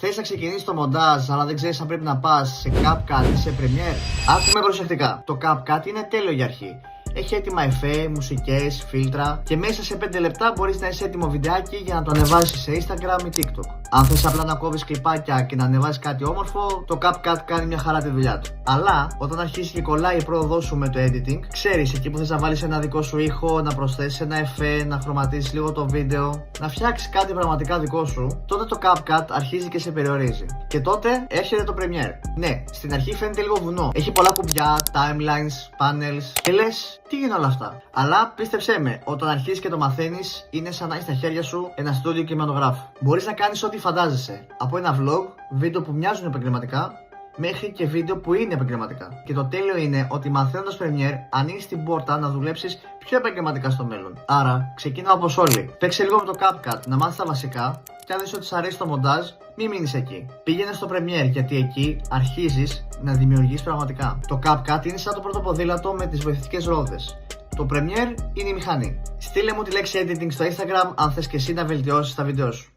Θες να ξεκινήσεις το μοντάζ, αλλά δεν ξέρεις αν πρέπει να πας σε CapCut ή σε Premiere? Άκου με προσεκτικά. Το CapCut είναι τέλειο για αρχή. Έχει έτοιμα εφέ, μουσικές, φίλτρα και μέσα σε 5 λεπτά μπορείς να είσαι έτοιμο βιντεάκι για να το ανεβάσεις σε Instagram ή TikTok. Αν θες απλά να κόβεις κλιπάκια και να ανεβάσεις κάτι όμορφο, το CapCut κάνει μια χαρά τη δουλειά του. Αλλά όταν αρχίσει και κολλάει η πρόοδό σου με το editing, ξέρεις εκεί που θες να βάλεις ένα δικό σου ήχο, να προσθέσεις ένα εφέ, να χρωματίσεις λίγο το βίντεο, να φτιάξεις κάτι πραγματικά δικό σου, τότε το CapCut αρχίζει και σε περιορίζει. Και τότε έρχεται το Premiere. Ναι, στην αρχή φαίνεται λίγο βουνό. Έχει πολλά κουμπιά, timelines, panels και λες, τι είναι όλα αυτά. Αλλά πίστεψέ με, όταν αρχίσεις και το μαθαίνεις, είναι σαν να έχει στα χέρια σου ένα στούντιο κινηματογράφου. Μπορείς να κάνεις ό,τι φαντάζεσαι. Από ένα vlog, βίντεο που μοιάζουν επαγγελματικά, μέχρι και βίντεο που είναι επαγγελματικά. Και το τέλειο είναι ότι μαθαίνοντας Premiere, ανοίγεις την πόρτα να δουλέψεις πιο επαγγελματικά στο μέλλον. Άρα, ξεκινά όπως όλοι. Παίξε λίγο με το CapCut, να μάθεις τα βασικά, και αν δεις ότι σ' αρέσει το μοντάζ, μην μείνεις εκεί. Πήγαινε στο Premiere, γιατί εκεί αρχίζεις να δημιουργείς πραγματικά. Το CapCut είναι σαν το πρώτο ποδήλατο με τις βοηθητικές ρόδες. Το Premiere είναι η μηχανή. Στείλε μου τη λέξη editing στο Instagram αν θες και εσύ να βελτιώσεις τα βίντεο σου.